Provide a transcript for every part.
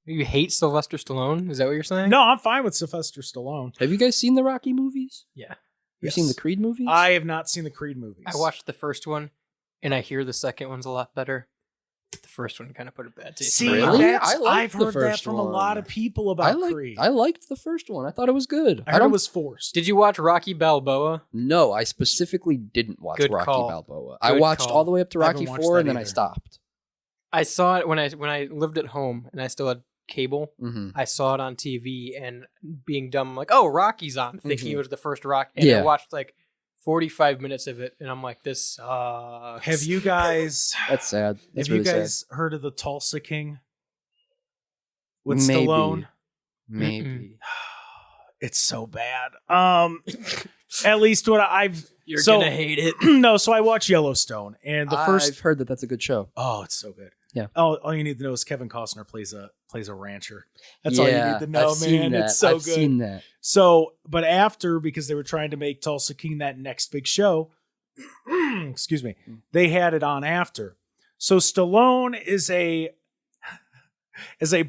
You hate Sylvester Stallone? Is that what you're saying? No, I'm fine with Sylvester Stallone. Have you guys seen the Rocky movies? Yeah. You've seen the Creed movies? I have not seen the Creed movies. I watched the first one, and I hear the second one's a lot better. The first one kind of put a bad taste. See, Really? I've heard that from a lot of people about Creed. I liked the first one. I thought it was good. I heard it was forced. Did you watch Rocky Balboa? No, I specifically didn't watch Good Rocky call. Balboa. Good I watched call. all the way up to I Rocky haven't watched 4 that and then I either. stopped. I saw it when I lived at home, and I still had cable. Mm-hmm. I saw it on TV, and being dumb, I'm like, oh, Rocky's on, thinking Mhm. it was the first Rocky. And Yeah. I watched like 45 minutes of it, and I'm like, this sucks. Have you guys That's sad. That's have you really guys heard of the Tulsa King with Maybe. Stallone? sad. Maybe. It's so bad. At least what I've You're so- gonna hate it. no, so I watch Yellowstone, and the first I've heard that that's a good show. oh, it's so good. Yeah. All you need to know is Kevin Costner plays a rancher. That's all you need to know, I've seen man. that. It's so I've good. seen that. So, but after, because they were trying to make Tulsa King that next big show, excuse me, they had it on after. So Stallone is a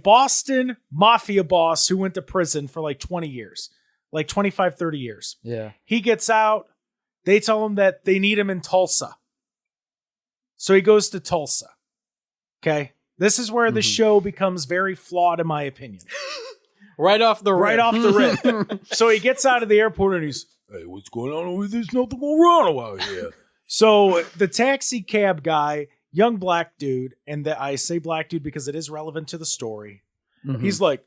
Boston mafia boss who went to prison for like 20 years, like 25, 30 years. Yeah. He gets out. They tell him that they need him in Tulsa. So he goes to Tulsa. Okay. This is where the show becomes very flawed, in my opinion. Right off the Right rip. off the rip. So he gets out of the airport and he's, hey, what's going on over there? There's nothing going on out here. So the taxi cab guy, young black dude, and I say black dude because it is relevant to the story. Mhm. He's like,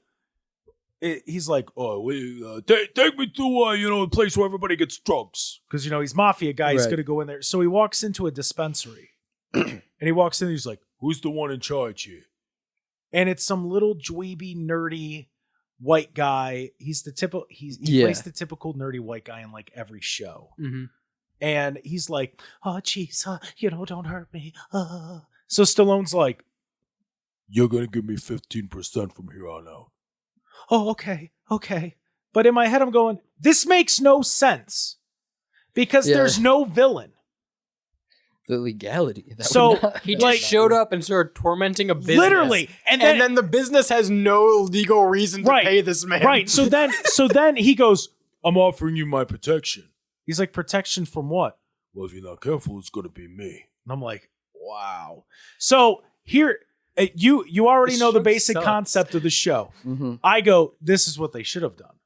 oh, take me to a place where everybody gets drugs, because he's mafia guy. He's Right. gonna go in there. So he walks into a dispensary, and he walks in. And he's like, "Who's the one in charge here?" And it's some little dweeby, nerdy white guy. He's the typical. He plays the typical nerdy white guy in like every show. Mm-hmm. And he's like, "Oh, jeez, don't hurt me." So Stallone's like, "You're gonna give me 15% from here on out." Oh, okay. But in my head, I'm going, this makes no sense because Yeah. there's no villain. The legality. That So, would not- He that just would not showed work. up and started tormenting a business. Literally. And then the business has no legal reason to Right. pay this man. Right. So then he goes, "I'm offering you my protection." He's like, "Protection from what?" "Well, if you're not careful, it's going to be me." And I'm like, wow. So here, you already This know the show basic sucks. concept of the show. Mhm. I go, this is what they should have done.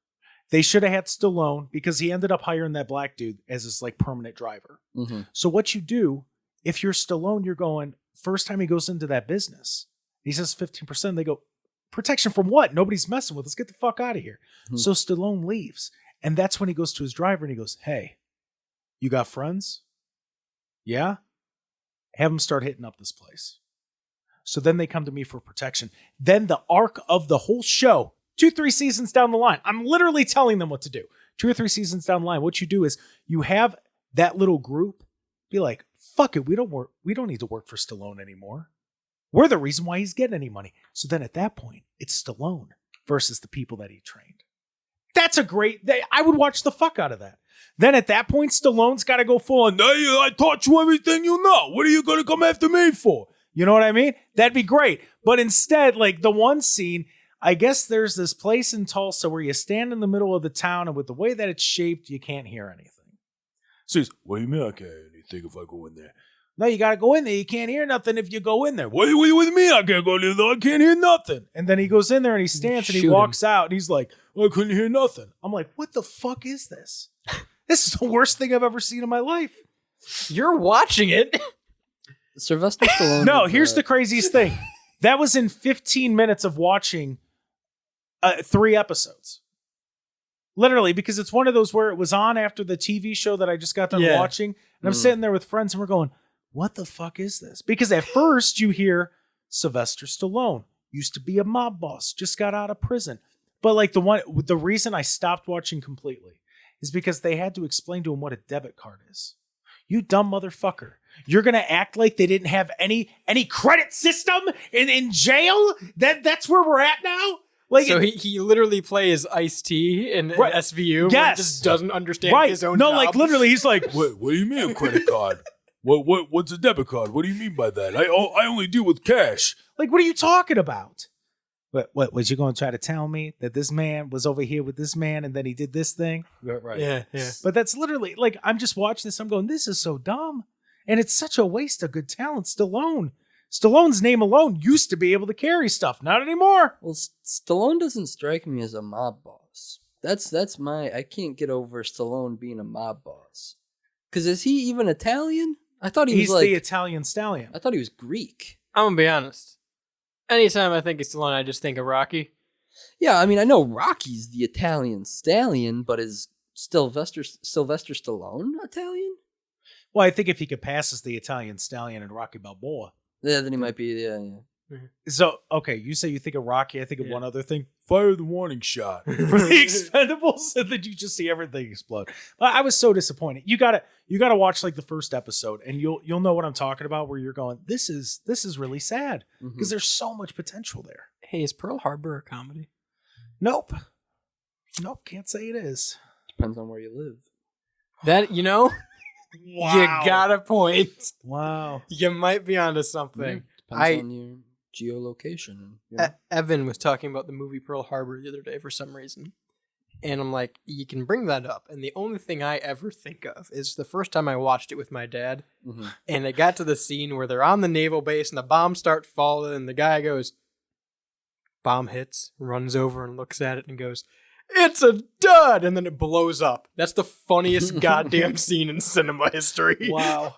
They should have had Stallone, because he ended up hiring that black dude as his like permanent driver. Mhm. So what you do, if you're Stallone, you're going, first time he goes into that business, he says 15%. They go, protection from what? Nobody's messing with us. Get the fuck out of here. Hmm. So Stallone leaves. And that's when he goes to his driver and he goes, "Hey, you got friends? Yeah? Have them start hitting up this place." So then they come to me for protection. Then the arc of the whole show, 2-3 seasons down the line, I'm literally telling them what to do. 2 or 3 seasons down the line, what you do is you have that little group be like, fuck it, we don't need to work for Stallone anymore. We're the reason why he's getting any money. So then at that point, it's Stallone versus the people that he trained. That's I would watch the fuck out of that. Then at that point, Stallone's got to go full on, "Hey, I taught you everything you know. What are you going to come after me for?" You know what I mean? That'd be great. But instead, like the one scene, I guess there's this place in Tulsa where you stand in the middle of the town, and with the way that it's shaped, you can't hear anything. So he's, "What do you mean I can't hear anything if I go in there?" "No, you got to go in there. You can't hear nothing if you go in there." What do you mean I can't go in there? I can't hear nothing. And then he goes in there and he stands and he Shoot walks out and he's like, "I couldn't hear nothing." I'm like, what the fuck is this? This is the worst thing I've ever seen in my life. You're watching it. Sylvester Stallone. No, is, here's the craziest thing. That was in 15 minutes of watching 3 episodes. Literally, because it's one of those where it was on after the TV show that I just got done Yeah. watching. And I'm sitting there with friends and we're going, what the fuck is this? Because at first you hear Sylvester Stallone used to be a mob boss, just got out of prison. But like the reason I stopped watching completely is because they had to explain to him what a debit card is. You dumb motherfucker. You're going to act like they didn't have any credit system in jail? That's where we're at now? Like, So he literally plays Ice-T in Right. SVU. Yes. He just doesn't understand right. his own No, job. like literally he's like, what do you mean a credit card? What's a debit card? What do you mean by that? I only deal with cash. Like, what are you talking about? What was you going to try to tell me that this man was over here with this man and then he did this thing? Right. Yeah. But that's literally like, I'm just watching this. I'm going, this is so dumb. And it's such a waste of good talent. Stallone's name alone used to be able to carry stuff. Not anymore. Well, Stallone doesn't strike me as a mob boss. That's my. I can't get over Stallone being a mob boss. Because is he even Italian? I thought He's was like the Italian stallion. I thought he was Greek. I'm gonna be honest. Anytime I think of Stallone, I just think of Rocky. Yeah, I mean, I know Rocky's the Italian stallion, but is Sylvester Stallone Italian? Well, I think if he could pass as the Italian stallion in Rocky Balboa. Yeah, then he might be. Yeah. So, okay, you say you think of Rocky. I think of one other thing. Fire the warning shot for the Expendables, and then you just see everything explode. I was so disappointed. You gotta watch like the first episode, and you'll know what I'm talking about. Where you're going, this is really sad because there's so much potential there. Hey, is Pearl Harbor a comedy? Nope, can't say it is. Depends on where you live. That Wow. you got a point. Wow. You might be onto something. Depends on your geolocation. You know? Evan was talking about the movie Pearl Harbor the other day for some reason. And I'm like, you can bring that up. And the only thing I ever think of is the first time I watched it with my dad. And it got to the scene where they're on the naval base and the bombs start falling. And the guy goes, bomb hits, runs over and looks at it and goes, it's a dud. And then it blows up. That's the funniest goddamn scene in cinema history. Wow.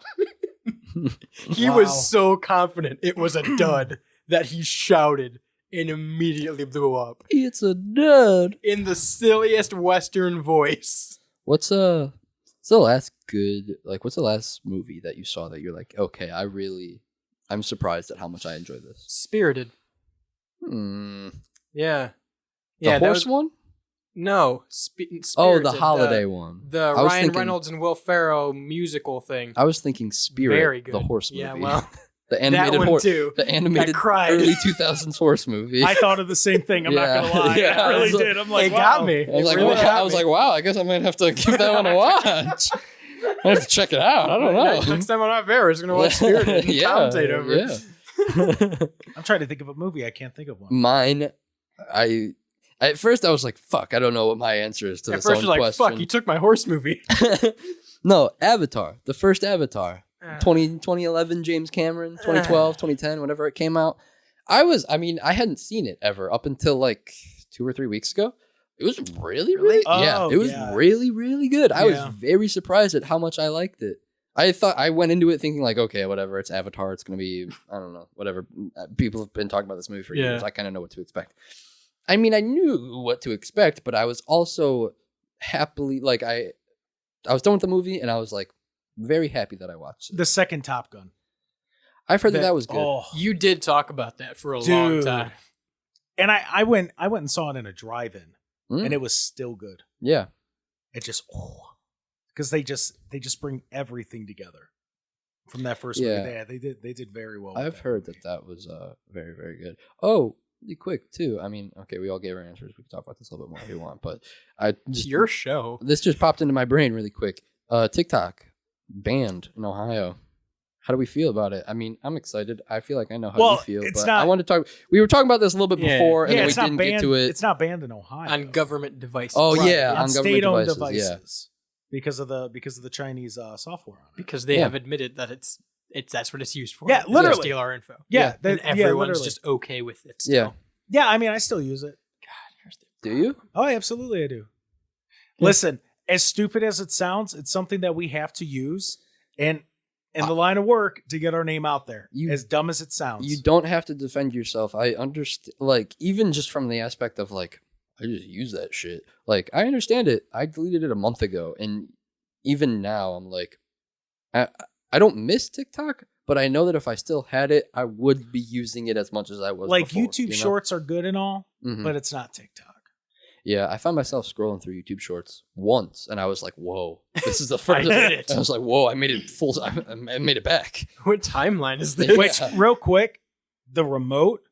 He was so confident it was a dud that he shouted and immediately blew up. It's a dud. In the silliest Western voice. What's the last movie that you saw that you're like, okay, I'm surprised at how much I enjoy this? Spirited. Yeah. The horse one? No. Spirited, the holiday one. The Ryan Reynolds and Will Ferrell musical thing. I was thinking Spirit, Very good. the horse movie. Yeah, well, the animated that one too. The animated early 2000s horse movie. I thought of the same thing. I'm not gonna lie. Yeah, I really did. I'm like, it got wow. me. I was like, really wow. I was like, wow. I guess I might have to give that one a watch. I have to check it out. I don't know. Next time I'm not there, we're gonna watch Spirited and commentate over it. Yeah. I'm trying to think of a movie. I can't think of one. Mine, at first I was like, fuck, I don't know what my answer is to At this first you're like, question. fuck, you took my horse movie. No, Avatar. The first Avatar. Ah. 2011 James Cameron, 2012, 2010, whenever it came out. I hadn't seen it ever up until like 2 or 3 weeks ago. It was really Oh, it was really, really good. I was Yeah. very surprised at how much I liked it. I went into it thinking like, okay, whatever, it's Avatar. It's going to be, I don't know, whatever. People have been talking about this movie for years. I kind of know what to expect. I mean, I knew what to expect, but I was also happily, like, I was done with the movie, and I was, like, very happy that I watched it. The second Top Gun. I've heard that was good. Oh, You did talk about that for a long time. and I went and saw it in a drive-in, and it was still good. Yeah. It just because they just bring everything together from that first movie. Yeah. They did very well. with I've that heard movie. that was very, very good. Oh, really quick, too. I mean, okay, we all gave our answers. We can talk about this a little bit more if you want, but It's your show. this just popped into my brain really quick. TikTok banned in Ohio. How do we feel about it? I mean, I'm excited. I feel like I know how you feel, it's but not- I want to talk. We were talking about this a little bit Yeah. before, and Yeah, then we it's not didn't banned. get to it. It's not banned in Ohio. On government devices. Oh, Right, yeah, on government state-owned devices, because of the Chinese software on it. Because they have admitted that it's that's what it's used for. Yeah, It's to literally. steal our info. Yeah, And everyone's literally. just okay with it still. Yeah. Yeah, I mean, I still use it. Do you? Oh, absolutely, I do. Listen, as stupid as it sounds, it's something that we have to use, and in the line of work to get our name out there. As dumb as it sounds, You don't have to defend yourself. I understand, like, even just from the aspect of, like, I just use that shit. Like, I understand it. I deleted it a month ago, and even now, I'm like, I don't miss TikTok, but I know that if I still had it, I would be using it as much as I was like before, YouTube you know? Shorts are good and all, Mhm. but it's not TikTok. Yeah, I found myself scrolling through YouTube Shorts once, and I was like, "Whoa, this is the first." did it. I was like, "Whoa, I made it full. I made it back." What timeline is this? Wait, real quick, the remote,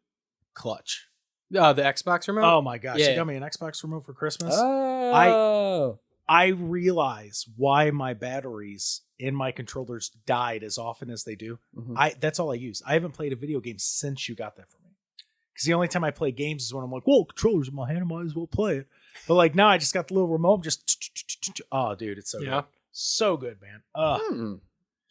clutch. The Xbox remote? Oh my gosh, Yeah. you got me an Xbox remote for Christmas. Oh, I realize why my batteries in my controllers died as often as they do. Mhm. That's all I use. I haven't played a video game since you got that for me. Because the only time I play games is when I'm like, whoa, controller's in my hand, I might as well play it. But like now I just got the little remote, oh, dude, it's so good. So good, man.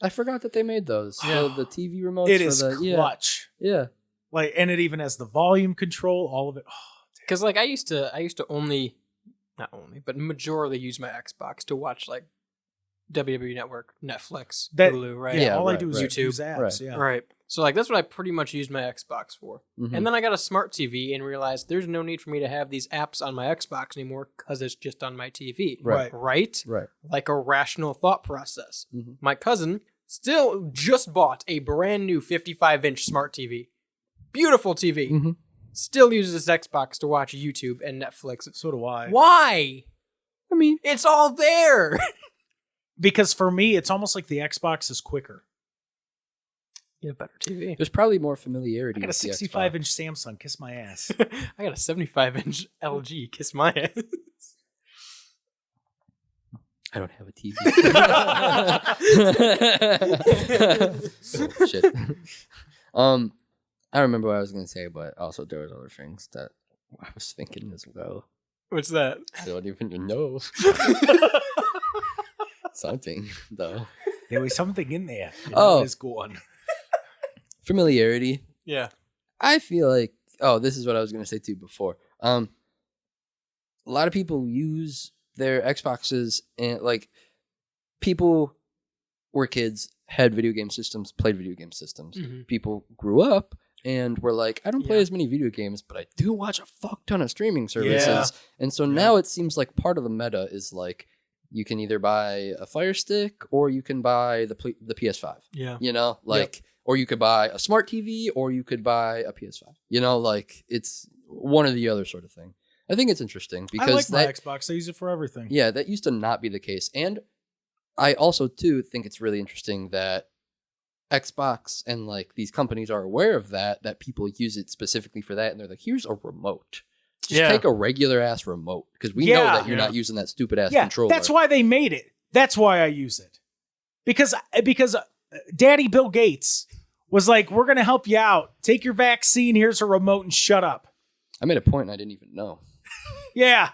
I forgot that they made those. The TV remotes. It is clutch. Yeah. Like, and it even has the volume control, all of it. Because like I used to not only, but majorly use my Xbox to watch like WWE Network, Netflix, Hulu, right? Yeah, all I do is YouTube, use apps. Right. Right. So like that's what I pretty much use my Xbox for. And then I got a smart TV and realized there's no need for me to have these apps on my Xbox anymore because it's just on my TV. Right. Right? Right. Like a rational thought process. My cousin still just bought a brand new 55-inch smart TV. Beautiful TV. Still uses his Xbox to watch YouTube and Netflix. So do I. Why? I mean, it's all there. Because for me, it's almost like the Xbox is quicker. Get a better TV. There's probably more familiarity. I got a 65-inch Samsung. Kiss my ass. I got a 75-inch LG. Kiss my ass. I don't have a TV. Oh, shit. I remember what I was going to say, but also there was other things that I was thinking as well. What's that? I don't even know. Something, though. There was something in there. It's gone. Familiarity. Yeah. I feel like, this is what I was going to say too before. A lot of people use their Xboxes and like people were kids, had video game systems, played video game systems. People grew up and were like, I don't play as many video games, but I do watch a fuck ton of streaming services. Yeah. And so now it seems like part of the meta is like, you can either buy a Fire Stick or you can buy the PS5. Yeah. You know, like, or you could buy a smart TV or you could buy a PS5. You know, like it's one or the other sort of thing. I think it's interesting because I like my Xbox. I use it for everything. Yeah, that used to not be the case. And I also, too, think it's really interesting that Xbox and like these companies are aware of that people use it specifically for that. And they're like, here's a remote. Just take a regular ass remote because we know that you're not using that stupid ass controller. That's why they made it. That's why I use it. Because Daddy Bill Gates was like, we're going to help you out. Take your vaccine. Here's a remote and shut up. I made a point and I didn't even know. Yeah.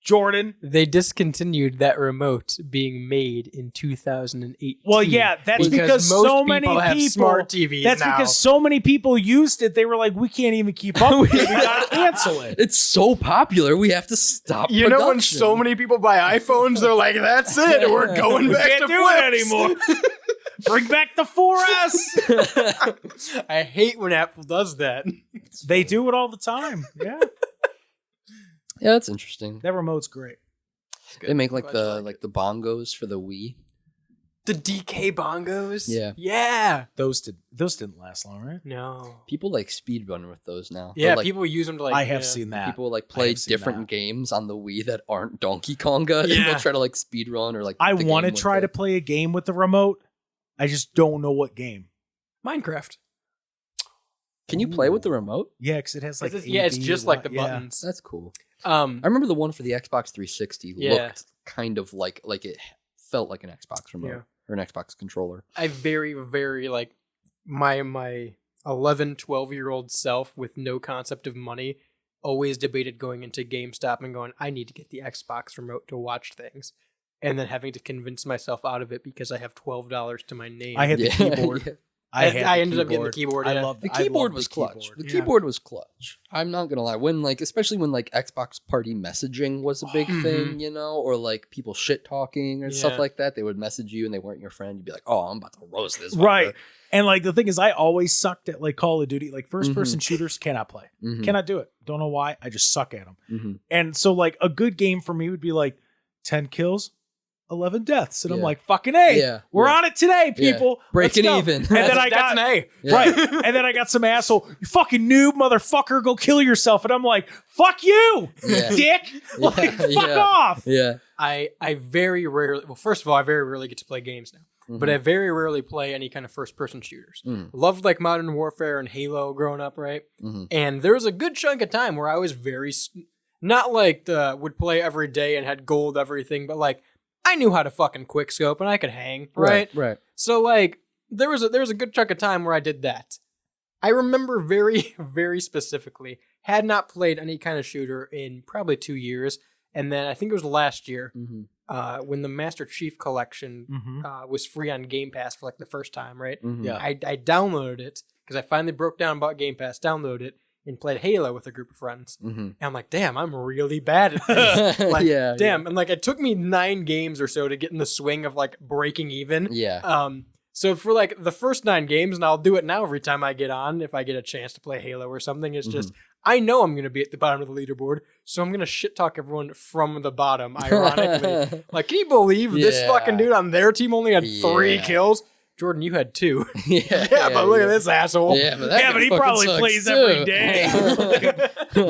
Jordan. They discontinued that remote being made in 2008. Well, yeah, that's because so many people have smart TVs. That's now. Because so many people used it. They were like, we can't even keep up with it. We gotta cancel it. It's so popular. We have to stop. You know, when so many people buy iPhones, they're like, "That's it. We're going back to do it anymore. Bring back the 4S." I hate when Apple does that. They do it all the time. Yeah. Yeah, that's interesting. That remote's great. They make like the bongos for the Wii. The DK bongos? Yeah. Yeah. Those didn't last long, right? No. People like speedrun with those now. Yeah, like, people use them to like... I have seen that. People like play different games on the Wii that aren't Donkey Konga. Yeah. And they'll try to like speedrun or like... I want to try to play a game with the remote. I just don't know what game. Minecraft. Can you play with the remote? Yeah, because it has like... it's just like the buttons. That's cool. I remember the one for the Xbox 360 looked kind of like it felt like an Xbox remote or an Xbox controller. I very, very like my 11, 12-year-old self with no concept of money always debated going into GameStop and going, I need to get the Xbox remote to watch things. And then having to convince myself out of it because I have $12 to my name. I had the keyboard. Yeah. I ended up getting the keyboard. Yeah. I loved the keyboard. Was clutch. The keyboard was clutch. I'm not gonna lie. When especially when Xbox party messaging was a big thing, you know, or like people shit talking or stuff like that, they would message you and they weren't your friend. You'd be like, oh, I'm about to roast this. Right. And like the thing is, I always sucked at like Call of Duty, like first person shooters. Cannot play. Cannot do it. Don't know why. I just suck at them. And so like a good game for me would be like 10 kills. 11 deaths. And I'm like, fucking A. We're on it today, people. Breaking even. And then I got an A. Right. And then I got some asshole, you fucking noob motherfucker, go kill yourself. And I'm like, fuck you, dick. Like, fuck off. Yeah. I very rarely, well, first of all, I very rarely get to play games now. But I very rarely play any kind of first-person shooters. Loved like Modern Warfare and Halo growing up, right? And there was a good chunk of time where I was very, not like would play every day and had gold everything, but like, I knew how to fucking quickscope and I could hang, right? Right. So like there was a good chunk of time where I did that. I remember very, very specifically, had not played any kind of shooter in probably 2 years. And then I think it was last year when the Master Chief Collection was free on Game Pass for like the first time, right? Yeah. I downloaded it because I finally broke down and bought Game Pass, downloaded it, and played Halo with a group of friends. And I'm like, damn, I'm really bad at this. Like, damn. And like, it took me 9 games or so to get in the swing of like breaking even. Yeah. So for like the first 9 games, and I'll do it now every time I get on, if I get a chance to play Halo or something, it's just, I know I'm going to be at the bottom of the leaderboard, so I'm going to shit talk everyone from the bottom, ironically. Like, can you believe this fucking dude on their team only had 3 kills? Jordan, you had 2. But look at this asshole. Yeah, but he probably plays too. every day.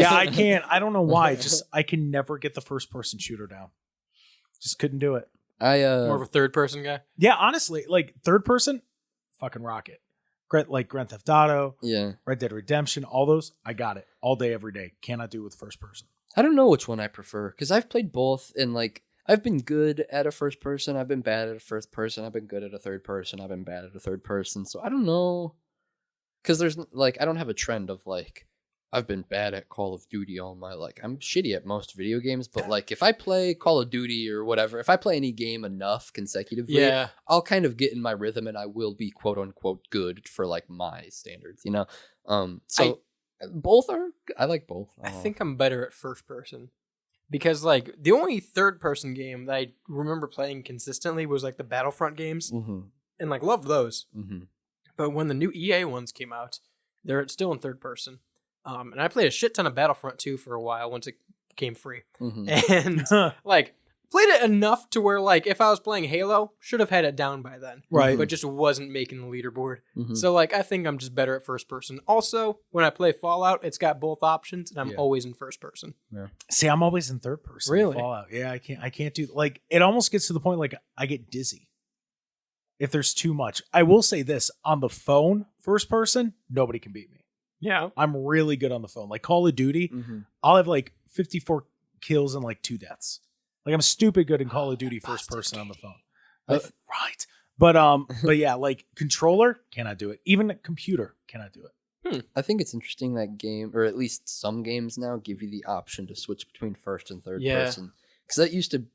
I can't. I don't know why. Just I can never get the first person shooter down. Just couldn't do it. More of a third person guy. Yeah, honestly, like third person, fucking rocket. Like Grand Theft Auto, Red Dead Redemption, all those, I got it all day, every day. Cannot do it with first person. I don't know which one I prefer because I've played both, and like I've been good at a first person, I've been bad at a first person, I've been good at a third person, I've been bad at a third person. So I don't know, because there's like I don't have a trend of like I've been bad at Call of Duty all my life. I'm shitty at most video games, but like if I play Call of Duty or whatever, if I play any game enough consecutively, I'll kind of get in my rhythm and I will be quote unquote good for like my standards, you know? Both are, I like both. I think I'm better at first person because like the only third person game that I remember playing consistently was like the Battlefront games and like loved those. But when the new EA ones came out, they're still in third person. And I played a shit ton of Battlefront 2 for a while once it became free. And like played it enough to where like if I was playing Halo, should have had it down by then. Right. But just wasn't making the leaderboard. So like I think I'm just better at first person. Also, when I play Fallout, it's got both options and I'm always in first person. Yeah. See, I'm always in third person. Really? Fallout. Yeah, I can't do like it almost gets to the point like I get dizzy if there's too much. I will say this, on the phone, first person, nobody can beat me. Yeah. I'm really good on the phone. Like Call of Duty, I'll have like 54 kills and like 2 deaths. Like I'm stupid good in Call of Duty first person on the phone. Right. But yeah, like controller, cannot do it. Even a computer, cannot do it. I think it's interesting that game, or at least some games now, give you the option to switch between first and third person. Because that used to,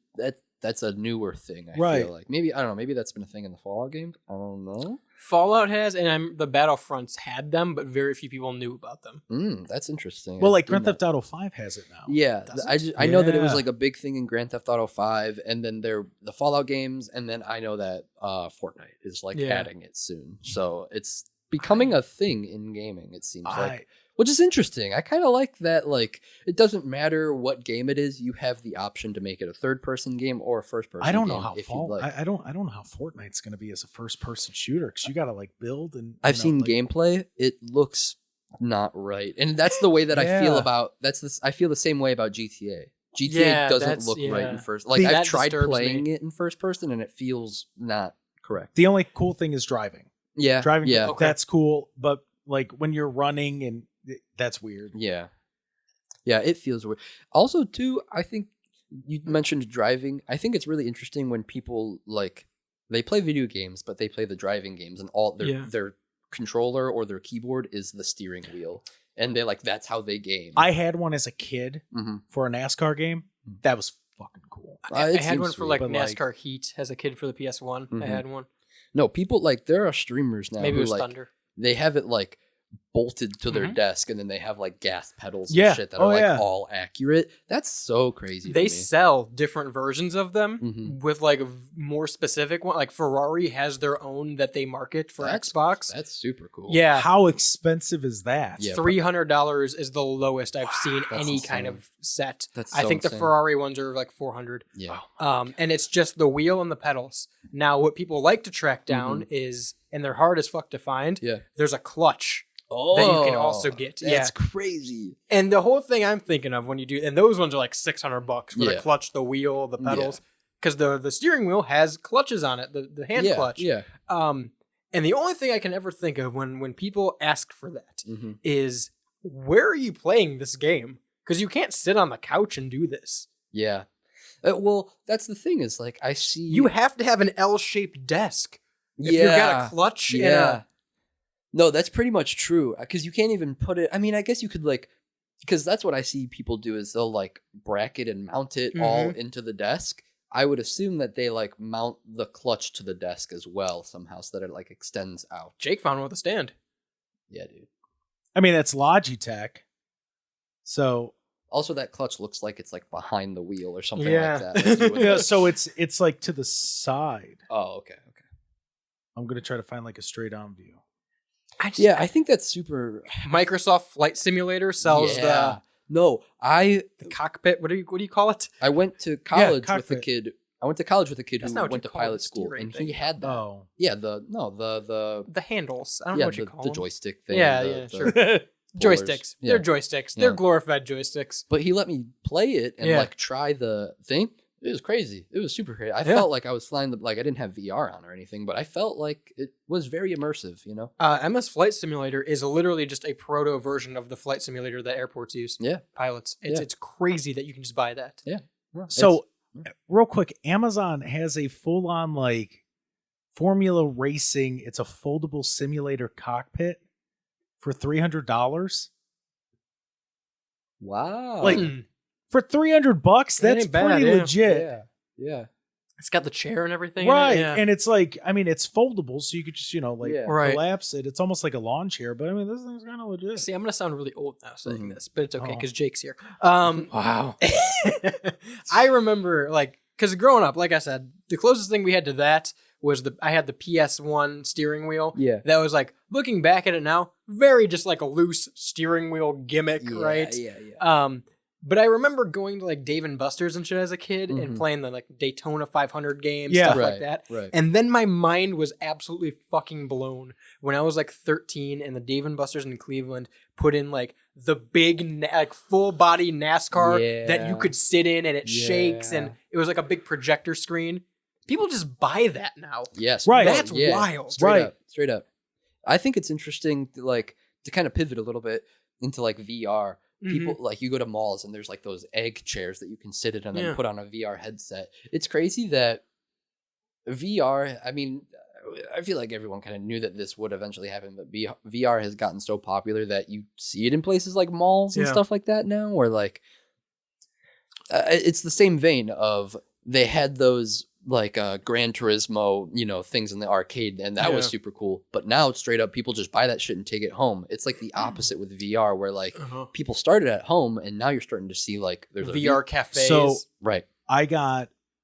that's a newer thing, I feel like. Maybe, I don't know, maybe that's been a thing in the Fallout games. I don't know. Fallout has, and the Battlefronts had them, but very few people knew about them. That's interesting. Well, like Grand Theft Auto 5 has it now. Yeah, I know that it was like a big thing in Grand Theft Auto 5, and then the Fallout games, and then I know that Fortnite is like adding it soon. So it's becoming a thing in gaming, it seems like. Which is interesting. I kind of like that. Like, it doesn't matter what game it is. You have the option to make it a third-person game or a first-person game. I don't know how like. I don't know how Fortnite's going to be as a first-person shooter because you got to like build and. I've seen gameplay. It looks not right, and that's the way that I feel about. I feel the same way about GTA. GTA doesn't look right in first. Like I've tried playing it in first person, and it feels not correct. The only cool thing is driving. Yeah, driving. Yeah, that's cool. But like when you're running and. That's weird. Yeah, it feels weird. Also, too, I think you mentioned driving. I think it's really interesting when people like they play video games, but they play the driving games, and all their controller or their keyboard is the steering wheel, and they like that's how they game. I had one as a kid for a NASCAR game. That was fucking cool. I had one for like NASCAR Heat as a kid for the PS1. I had one. No, people like there are streamers now. Maybe it was like, Thunder. They have it like bolted to their desk, and then they have like gas pedals and shit that are like all accurate. That's so crazy. They sell different versions of them with like a more specific one. Like Ferrari has their own that they market for Xbox. That's super cool. Yeah. How expensive is that? Yeah, $300 is the lowest I've seen any kind of set. I think the Ferrari ones are like $400. Yeah. And it's just the wheel and the pedals. Now, what people like to track down is, and they're hard as fuck to find. Yeah. There's a clutch. That you can also get. That's crazy. And the whole thing I'm thinking of when you do, and those ones are like $600 for the clutch, the wheel, the pedals, because the steering wheel has clutches on it, the hand clutch. Yeah. And the only thing I can ever think of when people ask for that is, where are you playing this game? Because you can't sit on the couch and do this. Yeah. Well, that's the thing is like I see you have to have an L-shaped desk. If you've got a clutch. No, that's pretty much true. Because you can't even put it. I mean, I guess you could like, because that's what I see people do is they'll like bracket and mount it all into the desk. I would assume that they like mount the clutch to the desk as well somehow so that it like extends out. Jake found one with a stand. Yeah, dude. I mean, that's Logitech. So also that clutch looks like it's like behind the wheel or something Yeah. like that. Like, yeah, so it's like to the side. oh, okay. I'm gonna try to find like a straight on view. I think that's super. Microsoft Flight Simulator sells No, the cockpit. What do you call it? I went to college with a cockpit. kid. I went to college with a kid That's who not what went you to call pilot the school, steering and thing. he had that. Oh, Yeah, the The handles. I don't know yeah what you call the them. joystick thing. Yeah, sure. pullers. Joysticks. Yeah. They're joysticks. Yeah. They're glorified joysticks. But he let me play it and Yeah. like try the thing. It was crazy. It was super crazy. I Yeah. felt like I was flying like I didn't have VR on or anything, but I felt like it was very immersive. You know? MS Flight Simulator is literally just a proto version of the flight simulator that airports use. Yeah. Pilots. It's crazy that you can just buy that. Yeah. so real quick, Amazon has a full on like Formula Racing. It's a foldable simulator cockpit for $300. Wow. Like, for $300, That that's ain't bad, pretty yeah. legit. yeah. It's got the chair and everything. in it, Right. yeah. And it's like, I mean, it's foldable, so you could just, like Yeah. Right. collapse it. It's almost like a lawn chair, but I mean, this thing's kind of legit. See, I'm gonna sound really old now saying this, but it's okay Oh. because Jake's here. Wow. I remember because growing up, like I said, the closest thing we had to that was I had the PS1 steering wheel. Yeah. That was like, looking back at it now, very just like a loose steering wheel gimmick, right? Yeah. But I remember going to like Dave and Buster's and shit as a kid and Mhm. playing the like Daytona 500 games, Yeah. stuff Right. like that. Right. And then my mind was absolutely fucking blown when I was like 13 and the Dave and Buster's in Cleveland put in like the big like full body NASCAR that you Yeah. could sit in and it shakes Yeah. and it was like a big projector screen. People just buy that now. Yes. Right. That's wild. Straight up. I think it's interesting to kind of pivot a little bit into like VR. People like you go to malls and there's like those egg chairs that you can sit in and then put on a VR headset. It's crazy that VR, I mean, I feel like everyone kind of knew that this would eventually happen, but VR has gotten so popular that you see it in places like malls and Yeah. stuff like that now, or like it's the same vein of they had those like Gran Turismo, things in the arcade, and that was Yeah. super cool. But now straight up, people just buy that shit and take it home. It's like the opposite with VR, where like people started at home, and now you're starting to see like there's VR cafes. So- right.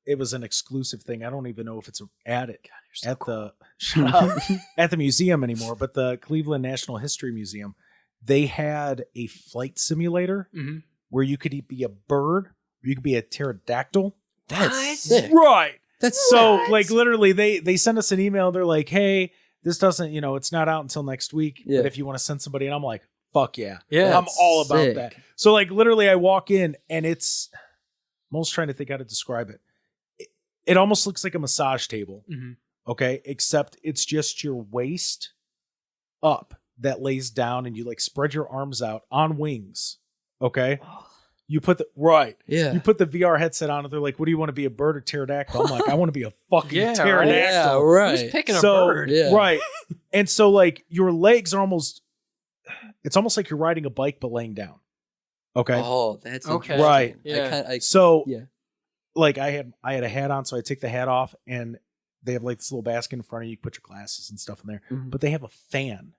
It was an exclusive thing. I don't even know if it's at it so at the shut up, at the museum anymore, but the Cleveland National History Museum, they had a flight simulator Mhm. where you could be a bird, or you could be a pterodactyl. That's What? sick. Right. That's So What? like literally they send us an email. They're like, hey, this doesn't, it's not out until next week. Yeah. But if you want to send somebody, and I'm like, fuck yeah. Yeah. I'm all about sick. that. So like literally I walk in and I'm almost trying to think how to describe it. It almost looks like a massage table. Mhm. Okay. Except it's just your waist up that lays down and you like spread your arms out on wings. Okay. You put the Yeah. You put the VR headset on and they're like, what do you want to be, a bird or pterodactyl? I'm like, I want to be a fucking Yeah, right. pterodactyl. Yeah, right. Who's picking So- a bird? Yeah. Right. And so like your legs are it's almost like you're riding a bike but laying down. Okay. Oh, that's Okay. interesting. Right. Yeah. So Yeah. like I had a hat on, so I take the hat off and they have like this little basket in front of you. You put your glasses and stuff in there, Mhm. but they have a fan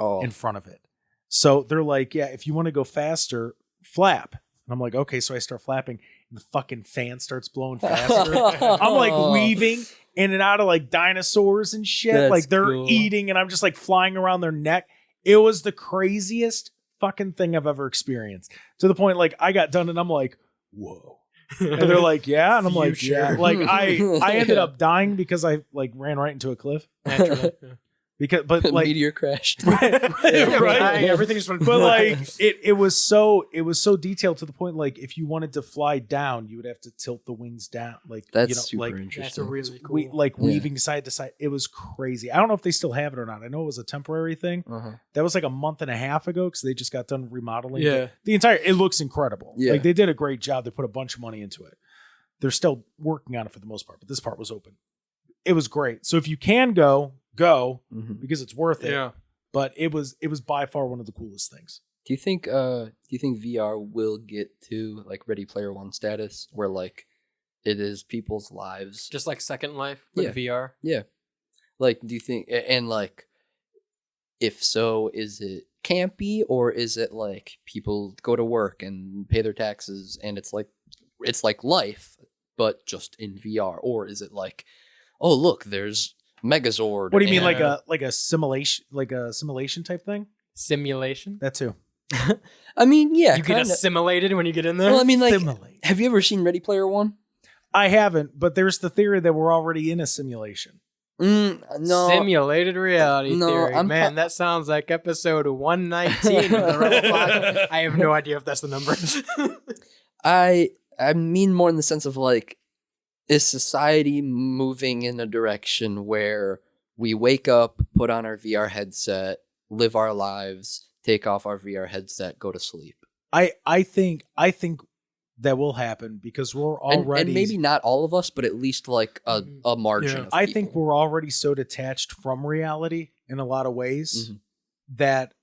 Oh, in front of it. So they're like, yeah, if you want to go faster, flap. And I'm like, okay. So I start flapping and the fucking fan starts blowing faster. I'm like weaving in and out of like dinosaurs and shit. That's like they're cool. eating and I'm just like flying around their neck. It was the craziest fucking thing I've ever experienced. To the point like I got done and I'm like, whoa. And they're like, yeah. And I'm like, yeah. Future. Like I ended up dying because I like ran right into a cliff. Naturally. But like meteor crashed. right. Everything just went But like it was so detailed to the point like if you wanted to fly down, you would have to tilt the wings down. Like That's super like interesting. That's a really cool. weaving side to side. It was crazy. I don't know if they still have it or not. I know it was a temporary thing. Uh-huh. That was like a month and a half ago because they just got done remodeling. Yeah. The entire it looks incredible. Yeah. Like they did a great job. They put a bunch of money into it. They're still working on it for the most part, but this part was open. It was great. So if you can go Mhm. because it's worth it. Yeah. But it was by far one of the coolest things. Do you think VR will get to like Ready Player One status where like it is people's lives? Just like Second Life with VR. Yeah. Like, do you think, and like, if so, is it campy, or is it like people go to work and pay their taxes and it's like life, but just in VR? Or is it like, oh look, there's Megazord? What do you mean, like a simulation type thing? Simulation? That too. I mean, yeah. You get assimilated when you get in there? Well, I mean, like, Simulate. have you ever seen Ready Player One? I haven't, but there's the theory that we're already in a simulation. No. Simulated reality No, theory. Man, that sounds like episode 119 of the Rebel Podcast. I have no idea if that's the number. I mean more in the sense of like, is society moving in a direction where we wake up, put on our VR headset, live our lives, take off our VR headset, go to sleep? I think that will happen because we're already, and maybe not all of us, but at least like a margin. Yeah. Of I people. think we're already so detached from reality in a lot of ways that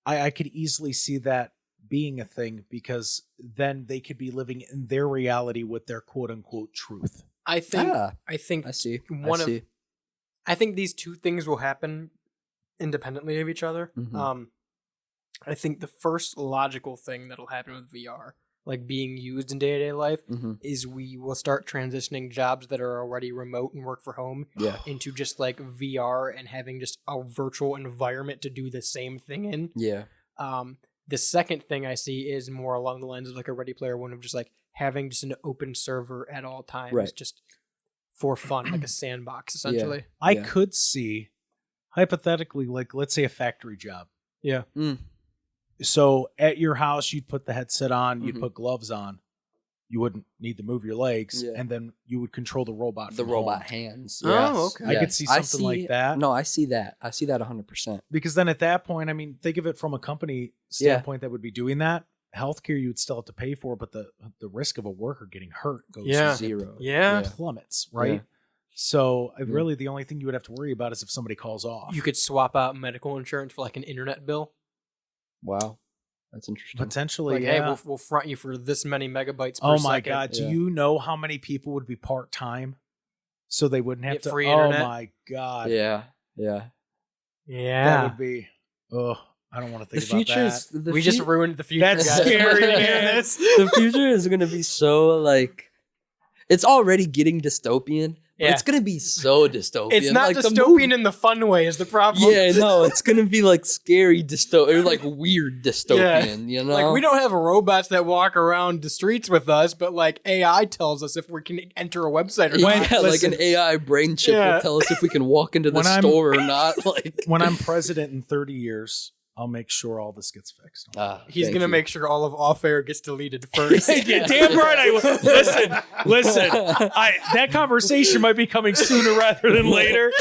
I could easily see that being a thing, because then they could be living in their reality with their quote unquote truth. I think I see. I think these two things will happen independently of each other. I think the first logical thing that'll happen with VR, like being used in day-to-day life, is we will start transitioning jobs that are already remote and work for home into just like VR and having just a virtual environment to do the same thing in. Yeah. The second thing I see is more along the lines of like a Ready Player One, of just like having just an open server at all times, just for fun, like a sandbox essentially. I could see, hypothetically, like let's say a factory job. Yeah. So at your house, you'd put the headset on, you'd put gloves on. You wouldn't need to move your legs, and then you would control the robot from robot home. hands. Oh, Yes. okay. I could see something like that. No, I see that. I see that 100%. Because then at that point, I mean, think of it from a company standpoint that would be doing that. Healthcare you would still have to pay for, but the risk of a worker getting hurt goes Yeah. to Zero. Yeah. plummets, right? Yeah. So really the only thing you would have to worry about is if somebody calls off. You could swap out medical insurance for like an internet bill. Wow. That's interesting. Potentially, Like, hey, we'll front you for this many megabytes per oh second. my God. Do you know how many people would be part-time? So they wouldn't have Get to. free oh internet? my God. Yeah. Yeah. Yeah. That would be, I don't want to think about that. We just ruined the future, That's guys. scary to hear Yeah. this. The future is going to be so like, it's already getting dystopian, but it's going to be so dystopian. It's not like, dystopian in the fun way is the problem. Yeah, no, it's going to be like scary dystopian, or like weird dystopian, you know? Like, we don't have robots that walk around the streets with us, but like AI tells us if we can enter a website or not. Yeah, like Listen. an AI brain chip will tell us if we can walk into the When I'm- store or not. Like, When I'm president in 30 years, I'll make sure all this gets fixed. He's thank going to you. make sure all of off-air gets deleted first. Yeah, damn right I will. Listen. That conversation might be coming sooner rather than later.